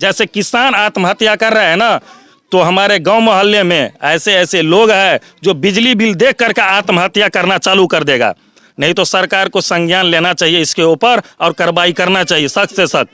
जैसे किसान आत्महत्या कर रहे हैं ना, तो हमारे गांव मोहल्ले में ऐसे ऐसे लोग हैं जो बिजली बिल देख करके आत्महत्या करना चालू कर देगा। नहीं तो सरकार को संज्ञान लेना चाहिए इसके ऊपर और कार्रवाई करना चाहिए सख्त से सख्त।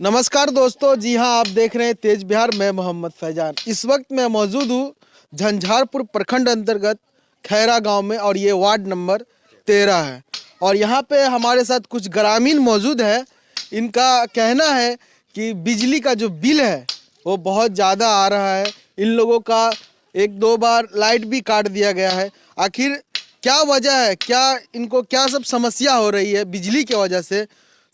नमस्कार दोस्तों, जी हाँ, आप देख रहे हैं तेज बिहार। मैं मोहम्मद फैजान। इस वक्त मैं मौजूद हूँ झंझारपुर प्रखंड अंतर्गत खैरा गांव में और ये वार्ड नंबर 13 है। और यहाँ पे हमारे साथ कुछ ग्रामीण मौजूद है। इनका कहना है कि बिजली का जो बिल है वो बहुत ज़्यादा आ रहा है। इन लोगों का एक दो बार लाइट भी काट दिया गया है। आखिर क्या वजह है, क्या इनको क्या सब समस्या हो रही है बिजली की वजह से,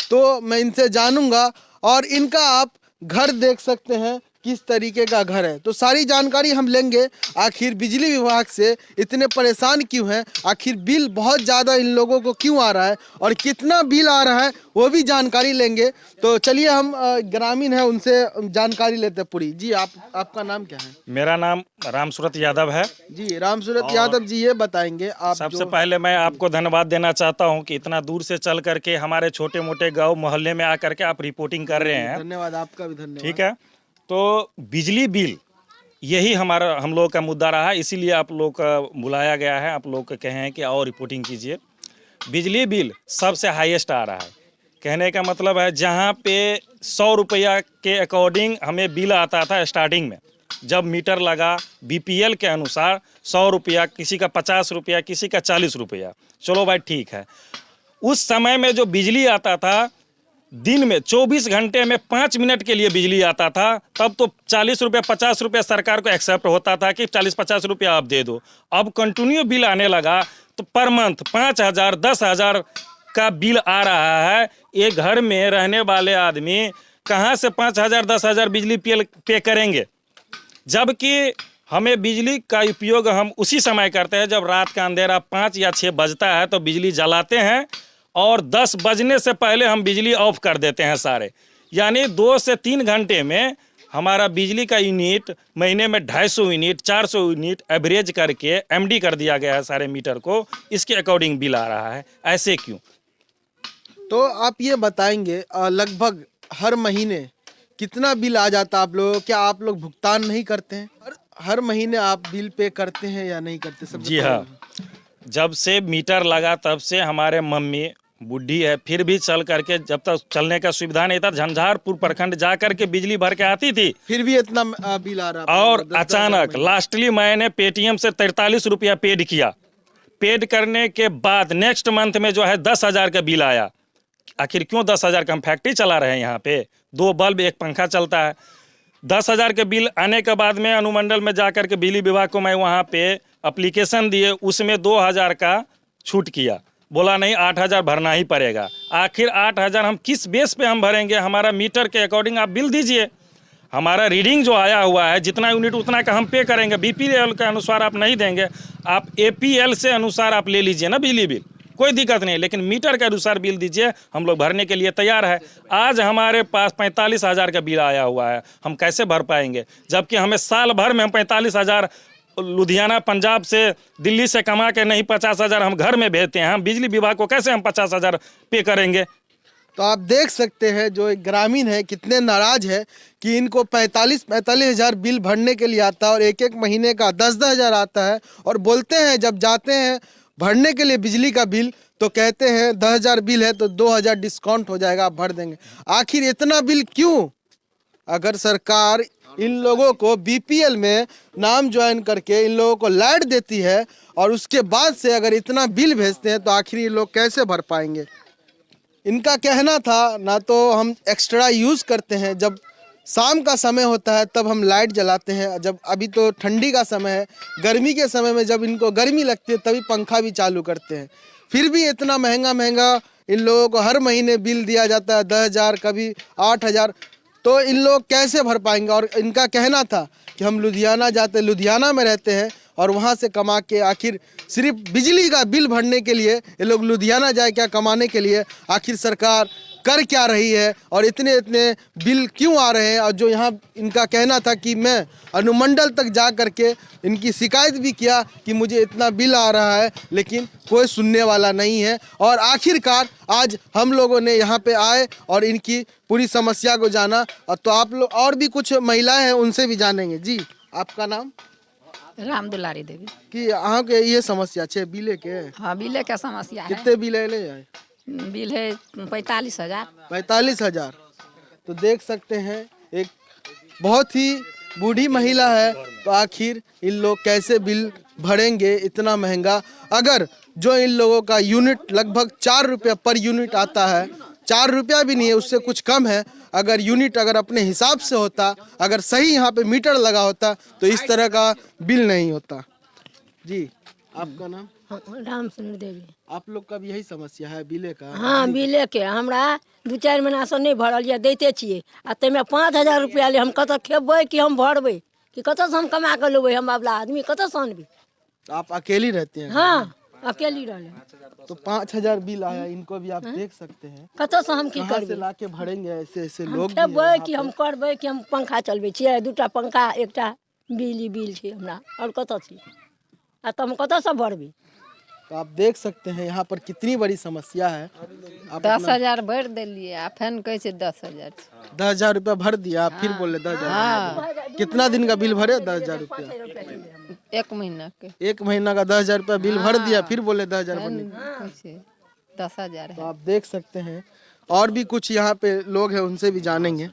तो मैं इनसे जानूंगा। और इनका आप घर देख सकते हैं किस तरीके का घर है, तो सारी जानकारी हम लेंगे। आखिर बिजली विभाग से इतने परेशान क्यों हैं, आखिर बिल बहुत ज़्यादा इन लोगों को क्यों आ रहा है और कितना बिल आ रहा है वो भी जानकारी लेंगे। तो चलिए हम ग्रामीण हैं उनसे जानकारी लेते हैं पूरी। जी आपका नाम क्या है? मेरा नाम रामसूरत यादव है। जी रामसूरत यादव जी, ये बताएंगे आप। सबसे पहले मैं आपको धन्यवाद देना चाहता हूं कि इतना दूर से चल करके हमारे छोटे मोटे गांव मोहल्ले में आकर के आप रिपोर्टिंग कर रहे हैं। धन्यवाद, आपका भी धन्यवाद। ठीक है, तो बिजली बिल यही हम लोग का मुद्दा रहा है, इसीलिए आप लोग का बुलाया गया है। आप लोग कहे हैं कि आओ रिपोर्टिंग कीजिए। बिजली बिल सबसे हाईएस्ट आ रहा है। कहने का मतलब है जहां पे 100 रुपया के अकॉर्डिंग हमें बिल आता था स्टार्टिंग में, जब मीटर लगा बीपीएल के अनुसार 100 रुपया, किसी का 50 रुपया, किसी का 40 रुपया। चलो भाई ठीक है। उस समय में जो बिजली आता था दिन में 24 घंटे में 5 मिनट के लिए बिजली आता था, तब तो 40 रुपये 50 रुपये सरकार को एक्सेप्ट होता था कि 40-50 रुपया आप दे दो। अब कंटिन्यू बिल आने लगा तो पर मंथ 5,000 10,000 का बिल आ रहा है। एक घर में रहने वाले आदमी कहाँ से 5,000 10,000 बिजली पे करेंगे, जबकि हमें बिजली का उपयोग हम उसी समय करते हैं जब रात का अंधेरा 5 या 6 बजता है तो बिजली जलाते हैं और 10 बजने से पहले हम बिजली ऑफ कर देते हैं सारे। यानी 2 से 3 घंटे में हमारा बिजली का यूनिट महीने में 250 यूनिट 400 यूनिट एवरेज करके एमडी कर दिया गया है सारे मीटर को। इसके अकॉर्डिंग बिल आ रहा है। ऐसे क्यों? तो आप ये बताएंगे लगभग हर महीने कितना बिल आ जाता है आप लोगों? क्या आप लोग भुगतान नहीं करते हैं? हर महीने आप बिल पे करते हैं या नहीं करते? सब जी हाँ, जब से मीटर लगा तब से हमारे मम्मी बुढ़ी है, फिर भी चल करके, जब तक चलने का सुविधा नहीं था, झंझारपुर प्रखंड जा करके बिजली भर के आती थी, फिर भी इतना बिल आ रहा। और अचानक लास्टली मैंने पेटीएम से 43 रुपया पेड किया। पेड करने के बाद नेक्स्ट मंथ में जो है 10,000 का बिल आया। आखिर क्यों 10,000 का? हम फैक्ट्री चला रहे हैं, यहाँ पे 2 बल्ब 1 पंखा चलता है। 10,000 के बिल आने के बाद में अनुमंडल में जाकर के बिजली विभाग को मैं वहाँ पे एप्लीकेशन दिए, उसमें 2,000 का छूट किया। बोला नहीं 8,000 भरना ही पड़ेगा। आखिर 8,000 हम किस बेस पे हम भरेंगे? हमारा मीटर के अकॉर्डिंग आप बिल दीजिए। हमारा रीडिंग जो आया हुआ है जितना यूनिट उतना का हम पे करेंगे। बीपीएल के अनुसार आप नहीं देंगे, आप एपीएल से अनुसार आप ले लीजिए ना बिजली बिल, कोई दिक्कत नहीं, लेकिन मीटर के अनुसार बिल दीजिए। हम लोग भरने के लिए तैयार है। आज हमारे पास 45,000 का बिल आया हुआ है, हम कैसे भर पाएंगे? जबकि हमें साल भर में हम 45,000 लुधियाना पंजाब से दिल्ली से कमा के नहीं 50,000 हम घर में भेजते हैं। हम बिजली विभाग को कैसे हम 50,000 पे करेंगे? तो आप देख सकते हैं जो एक ग्रामीण है कितने नाराज है कि इनको 45,000 बिल भरने के लिए आता है और एक महीने का 10,000 आता है। और बोलते हैं जब जाते हैं भरने के लिए बिजली का बिल तो कहते हैं 10,000 बिल है तो 2,000 डिस्काउंट हो जाएगा, आप भर देंगे। आखिर इतना बिल क्यों? अगर सरकार इन लोगों को बीपीएल में नाम ज्वाइन करके इन लोगों को लाइट देती है और उसके बाद से अगर इतना बिल भेजते हैं तो आखिर ये लोग कैसे भर पाएंगे? इनका कहना था ना तो हम एक्स्ट्रा यूज़ करते हैं, जब शाम का समय होता है तब हम लाइट जलाते हैं। जब अभी तो ठंडी का समय है, गर्मी के समय में जब इनको गर्मी लगती है तभी पंखा भी चालू करते हैं। फिर भी इतना महंगा इन लोगों को हर महीने बिल दिया जाता है, 10,000 कभी 8,000। तो इन लोग कैसे भर पाएंगे? और इनका कहना था कि हम लुधियाना जाते, लुधियाना में रहते हैं और वहाँ से कमा के आखिर सिर्फ बिजली का बिल भरने के लिए ये लोग लुधियाना जाए क्या कमाने के लिए? आखिर सरकार कर क्या रही है और इतने इतने बिल क्यों आ रहे हैं। और जो यहाँ इनका कहना था कि मैं अनुमंडल तक जा करके इनकी शिकायत भी किया कि मुझे इतना बिल आ रहा है, लेकिन कोई सुनने वाला नहीं है। और आखिरकार आज हम लोगों ने यहाँ पे आए और इनकी पूरी समस्या को जाना। और तो आप लोग और भी कुछ महिलाएं हैं, उनसे भी जानेंगे। जी, आपका नाम? राम दुलारी देवी। कि अहाँ के ये समस्या छे बिले के? हाँ, बिले का समस्या है। कितने बिल है? बिल है 45,000। 45,000। तो देख सकते हैं एक बहुत ही बूढ़ी महिला है, तो आखिर इन लोग कैसे बिल भरेंगे इतना महंगा। अगर जो इन लोगों का यूनिट लगभग 4 रुपया पर यूनिट आता है, 4 रुपया भी नहीं है, उससे कुछ कम है। अगर यूनिट अगर अपने हिसाब से होता, अगर सही यहाँ पे मीटर लगा होता, तो इस तरह का बिल नहीं होता। जी, आपका नाम? राम सुंदर देवी। आप लोग का भी यही समस्या है बिले का? हाँ, बिले के हमरा 2-4 महीना से नहीं भरल या देते छिए। आ तेमे 5,000 रुपया ले हम कत खेबै कि हम भरबै कि कत से हम कमा के लेबै? हम अबला आदमी कत से आनबै? आप अकेली रहते हैं? हाँ, अकेली रहले। तो 5,000 बिल आया, इनको भी आप देख सकते हैं। कत से हम की कहाँ से करबै? लाके भरेंगे ऐसे ऐसे हम लोग भी खेबै हैं कि यहाँ हम करबै कि हम पंखा चलबै छिए? 2टा पंखा, 1टा बिल छै हमरा, और कत छी? आ त हम कत से भरबै? तो आप देख सकते हैं यहाँ पर कितनी बड़ी समस्या है। आप 10,000 भर दिलिए, आ फेन कहे छै 10,000। 10,000 रुपया भर दिया, आप फिर बोले 10,000। कितना दिन का बिल भरे? 10,000 रुपया। 1 महीना के। 1 महीना का 10,000 रुपया बिल भर दिया, फिर बोले 10,000 भरने। कहे छै 10,000 तो है। आप देख सकते हैं और भी कुछ यहाँ पे लोग हैं, उनसे भी जानेंगे।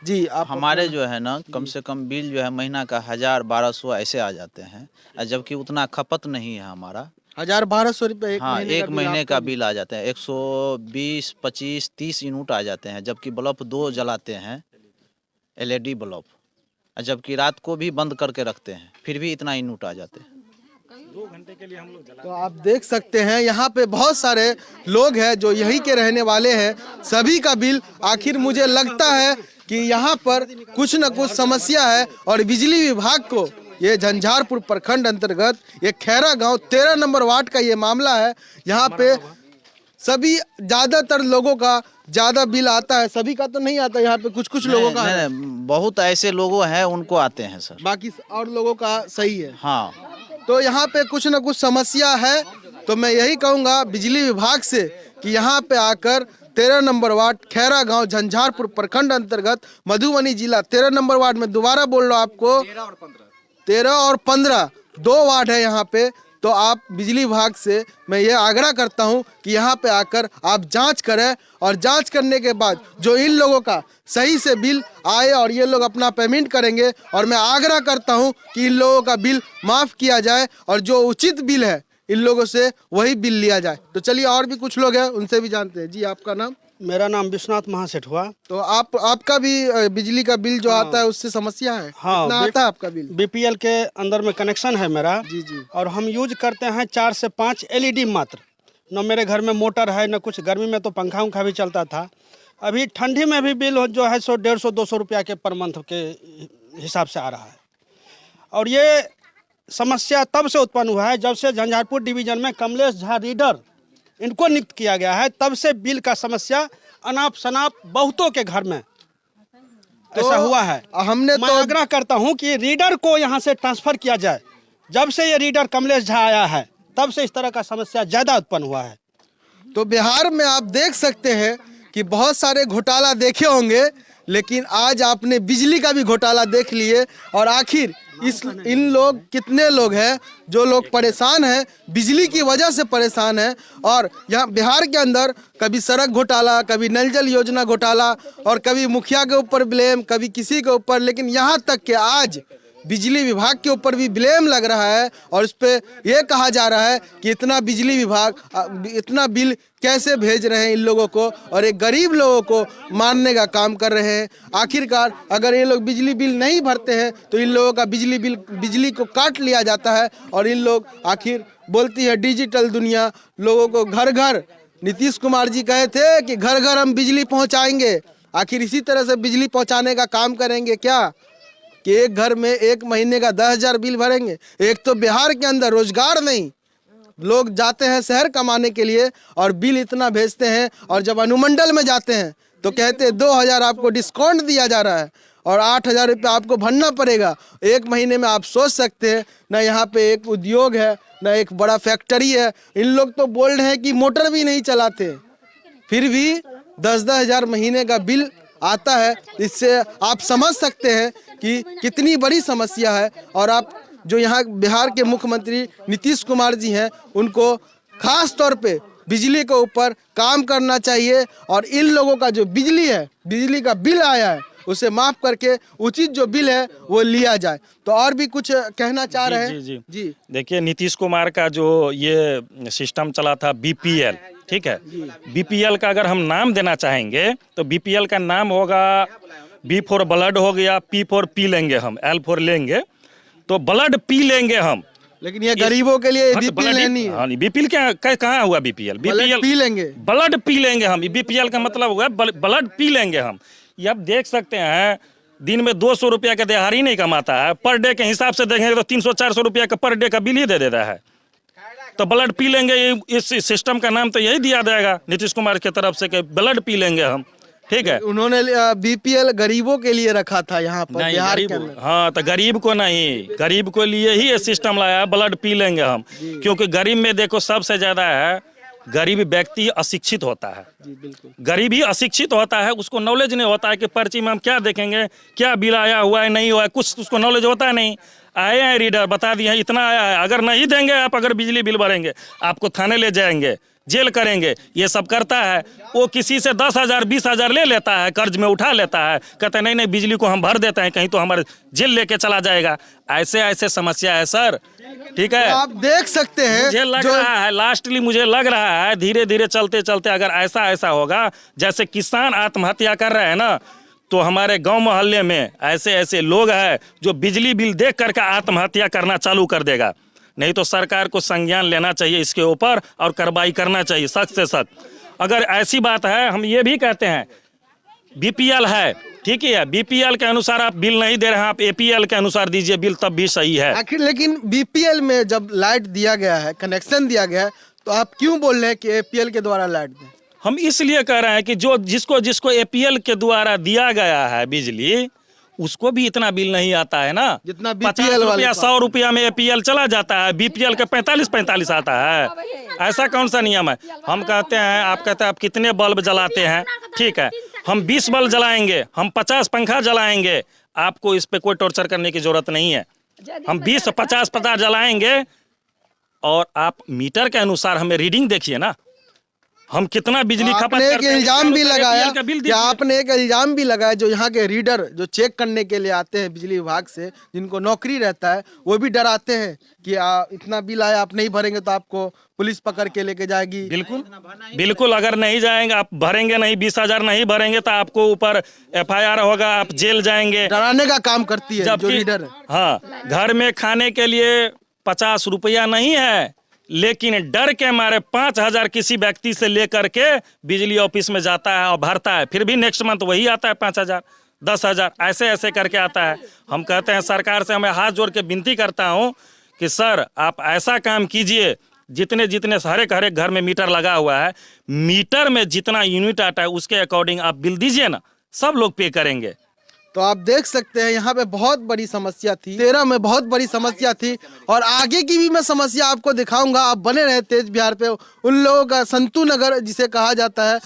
जी, आप? हमारे जो है ना कम से कम बिल जो है महीना का 1,000-1,200 ऐसे आ जाते हैं, जबकि उतना खपत नहीं है हमारा। 1,000-1,200 रुपया हाँ, एक महीने का बिल आ जाता है। 120, 25, 30 यूनिट आ जाते हैं, जबकि बल्ब 2 जलाते हैं, LED बल्ब, जबकि रात को भी बंद करके रखते हैं, फिर भी इतना यूनिट आ जाते हैं। 2 घंटे के लिए हम लोग तो आप देख सकते हैं यहाँ पे बहुत सारे लोग हैं जो यहीं के रहने वाले हैं। सभी का बिल, आखिर मुझे लगता है कि यहाँ पर कुछ न कुछ समस्या है। और बिजली विभाग को, ये झंझारपुर प्रखंड अंतर्गत ये खैरा गांव 13 नंबर वार्ड का ये मामला है। यहाँ पे सभी ज्यादातर लोगों का ज्यादा बिल आता है, सभी का तो नहीं आता। यहाँ पे कुछ कुछ लोगों का है। नहीं, बहुत ऐसे लोगों हैं उनको आते हैं सर, बाकी और लोगों का सही है। हाँ। तो यहाँ पे कुछ न कुछ समस्या है। तो मैं यही कहूँगा बिजली विभाग से कि यहाँ पे आकर 13 नंबर वार्ड खैरा गांव झंझारपुर प्रखंड अंतर्गत मधुबनी जिला 13 नंबर वार्ड में, दोबारा बोल रहा हूँ आपको, 13 और 15 2 वार्ड है यहाँ पे। तो आप बिजली विभाग से मैं ये आग्रह करता हूँ कि यहाँ पे आकर आप जांच करें, और जांच करने के बाद जो इन लोगों का सही से बिल आए और ये लोग अपना पेमेंट करेंगे। और मैं आग्रह करता हूँ कि इन लोगों का बिल माफ़ किया जाए और जो उचित बिल है इन लोगों से वही बिल लिया जाए। तो चलिए और भी कुछ लोग हैं, उनसे भी जानते हैं। जी, आपका नाम? मेरा नाम विश्वनाथ महासेठ हुआ। तो आपका भी बिजली का बिल जो आता है उससे समस्या है? हाँ, कितना आता है आपका बिल? बीपीएल के अंदर में कनेक्शन है मेरा। जी जी। और हम यूज करते हैं 4 से 5 LED मात्र। न मेरे घर में मोटर है न कुछ, गर्मी में तो पंखा उंखा भी चलता था। अभी ठंडी में भी बिल जो है 150-200 रुपया के पर मंथ के हिसाब से आ रहा है। और ये समस्या तब से उत्पन्न हुआ है जब से झंझारपुर डिवीजन में कमलेश झा रीडर इनको नियुक्त किया गया है। तब से बिल का समस्या अनाप शनाप बहुतों के घर में ऐसा हुआ है। हमने मैं तो आग्रह करता हूं कि रीडर को यहां से ट्रांसफर किया जाए। जब से ये रीडर कमलेश झा आया है तब से इस तरह का समस्या ज्यादा उत्पन्न हुआ है। तो बिहार में आप देख सकते हैं कि बहुत सारे घोटाला देखे होंगे, लेकिन आज आपने बिजली का भी घोटाला देख लिए। और आखिर इन लोग कितने लोग हैं जो लोग परेशान हैं, बिजली की वजह से परेशान हैं। और यहाँ बिहार के अंदर कभी सड़क घोटाला, कभी नल जल योजना घोटाला, और कभी मुखिया के ऊपर ब्लेम, कभी किसी के ऊपर, लेकिन यहाँ तक कि आज बिजली विभाग के ऊपर भी ब्लेम लग रहा है। और इस पे ये कहा जा रहा है कि इतना बिजली विभाग इतना बिल कैसे भेज रहे हैं इन लोगों को, और एक गरीब लोगों को मारने का काम कर रहे हैं। आखिरकार अगर ये लोग बिजली बिल नहीं भरते हैं तो इन लोगों का बिजली को काट लिया जाता है। और इन लोग आखिर बोलती है डिजिटल दुनिया, लोगों को घर घर, नीतीश कुमार जी कहे थे कि घर घर हम बिजली पहुँचाएंगे। आखिर इसी तरह से बिजली पहुँचाने का काम करेंगे क्या कि एक घर में 1 महीने का 10,000 बिल भरेंगे? एक तो बिहार के अंदर रोजगार नहीं, लोग जाते हैं शहर कमाने के लिए और बिल इतना भेजते हैं, और जब अनुमंडल में जाते हैं तो कहते हैं 2000 आपको डिस्काउंट दिया जा रहा है और 8000 रुपये आपको भरना पड़ेगा। एक महीने में आप सोच सकते हैं ना, यहाँ पे एक उद्योग है ना एक बड़ा फैक्ट्री है। इन लोग तो बोल रहे हैं कि मोटर भी नहीं चलाते, फिर भी 10-10 हज़ार महीने का बिल आता है। इससे आप समझ सकते हैं कि कितनी बड़ी समस्या है। और आप जो यहाँ बिहार के मुख्यमंत्री नीतीश कुमार जी हैं, उनको खास तौर पे बिजली के ऊपर काम करना चाहिए और इन लोगों का जो बिजली का बिल आया है उसे माफ करके उचित जो बिल है वो लिया जाए। तो और भी कुछ कहना चाह रहे हैं? जी देखिए, नीतीश कुमार का जो ये सिस्टम चला था बीपीएल, ठीक है, बीपीएल का अगर हम नाम देना चाहेंगे तो बीपीएल का नाम होगा बी फॉर ब्लड हो गया, पी फॉर पी लेंगे हम, एल फॉर लेंगे तो ब्लड पी लेंगे हम। लेकिन ये गरीबों के लिए बीपीएल नहीं है। हाँ, बीपीएल क्या कहाँ हुआ बीपीएल? बीपीएल पी लेंगे, ब्लड पी लेंगे हम। बीपीएल का मतलब हुआ ब्लड पी लेंगे हम। ये आप देख सकते हैं, दिन में 200 रुपया का दिहाड़ी नहीं कमाता है, पर डे के हिसाब से देखेंगे तो 300-400 रुपया का पर डे का बिल ही दे देता है। तो ब्लड पी लेंगे, इस सिस्टम का नाम तो यही दिया जाएगा नीतीश कुमार की तरफ से कि ब्लड पी लेंगे हम, ठीक है। उन्होंने बीपीएल गरीबों के लिए रखा था यहाँ पर बिहार के अंदर। हाँ, तो गरीब को नहीं, गरीब को लिए ही ये सिस्टम लाया, ब्लड पी लेंगे हम। क्योंकि गरीब में देखो सबसे ज्यादा है, गरीब व्यक्ति अशिक्षित होता है। गरीब ही अशिक्षित होता है, उसको नॉलेज नहीं होता है कि पर्ची में हम क्या देखेंगे, क्या बिल आया हुआ है नहीं हुआ है, कुछ उसको नॉलेज होता है नहीं। आए हैं रीडर, बता दिए इतना आया है, अगर नहीं देंगे आप, अगर बिजली बिल भरेंगे आपको थाने ले जाएंगे, जेल करेंगे, ये सब करता है। वो किसी से 10,000 20,000 ले लेता है, कर्ज में उठा लेता है, कहते हैं नहीं बिजली को हम भर देते हैं, कहीं तो हमारे जेल लेके चला जाएगा। ऐसे समस्या है सर, ठीक है। आप देख सकते हैं, मुझे लग रहा है, लास्टली मुझे लग रहा है धीरे धीरे चलते चलते अगर ऐसा होगा, जैसे किसान आत्महत्या कर रहे हैं ना, तो हमारे गांव मोहल्ले में ऐसे लोग हैं जो बिजली बिल देख करके आत्महत्या करना चालू कर देगा। नहीं तो सरकार को संज्ञान लेना चाहिए इसके ऊपर और कार्रवाई करना चाहिए सख्त से सख्त। अगर ऐसी बात है, हम ये भी कहते हैं बीपीएल है, ठीक है, बीपीएल के अनुसार आप बिल नहीं दे रहे हैं, आप एपीएल के अनुसार दीजिए बिल, तब भी सही है। आखिर लेकिन बीपीएल में जब लाइट दिया गया है, कनेक्शन दिया गया है, तो आप क्यों बोल रहे हैं कि एपीएल के द्वारा लाइट दें? हम इसलिए कह रहे हैं कि जो जिसको एपीएल के द्वारा दिया गया है बिजली, उसको भी इतना बिल नहीं आता है ना, जितना 50 रुपया 100 रुपया में एपीएल चला जाता है, बीपीएल का 45 आता है। ऐसा कौन सा नियम है? हम कहते हैं, आप कहते हैं आप कितने बल्ब जलाते हैं, ठीक है, हम 20 बल्ब जलाएंगे, हम 50 पंखा जलाएंगे, आपको इस पे कोई टॉर्चर करने की जरूरत नहीं है। हम 20-50 जलाएंगे और आप मीटर के अनुसार हमें रीडिंग देखिए ना, हम कितना बिजली खपत करते हैं। आपने एक इल्जाम भी लगाया कि आपने एक इल्जाम भी लगाया जो यहाँ के रीडर जो चेक करने के लिए आते हैं बिजली विभाग से, जिनको नौकरी रहता है, वो भी डराते हैं कि इतना बिल आया, आप नहीं भरेंगे तो आपको पुलिस पकड़ के लेके जाएगी। बिल्कुल, अगर नहीं जाएंगे, आप भरेंगे नहीं, 20,000 नहीं भरेंगे तो आपको ऊपर FIR होगा, आप जेल जाएंगे। डराने का काम करती है जो रीडर है। हाँ, घर में खाने के लिए 50 रुपया नहीं है, लेकिन डर के मारे 5,000 किसी व्यक्ति से लेकर के बिजली ऑफिस में जाता है और भरता है, फिर भी नेक्स्ट मंथ वही आता है 5,000 10,000 ऐसे करके आता है। हम कहते हैं सरकार से, हमें हाथ जोड़ के विनती करता हूँ कि सर आप ऐसा काम कीजिए, जितने हर एक घर में मीटर लगा हुआ है, मीटर में जितना यूनिट आता है उसके अकॉर्डिंग आप बिल दीजिए ना, सब लोग पे करेंगे। तो आप देख सकते हैं यहाँ पे बहुत बड़ी समस्या थी, 13 में बहुत बड़ी समस्या थी, और आगे की भी मैं समस्या आपको दिखाऊंगा। आप बने रहे तेज बिहार पे। उन लोगों का संतू नगर जिसे कहा जाता है,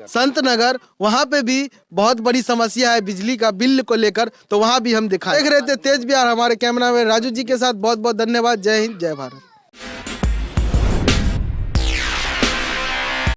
संत नगर, वहाँ पे भी बहुत बड़ी समस्या है बिजली का बिल को लेकर, तो वहाँ भी हम देख रहे थे तेज बिहार। हमारे कैमरामैन राजू जी के साथ बहुत बहुत धन्यवाद। जय हिंद, जय भारत।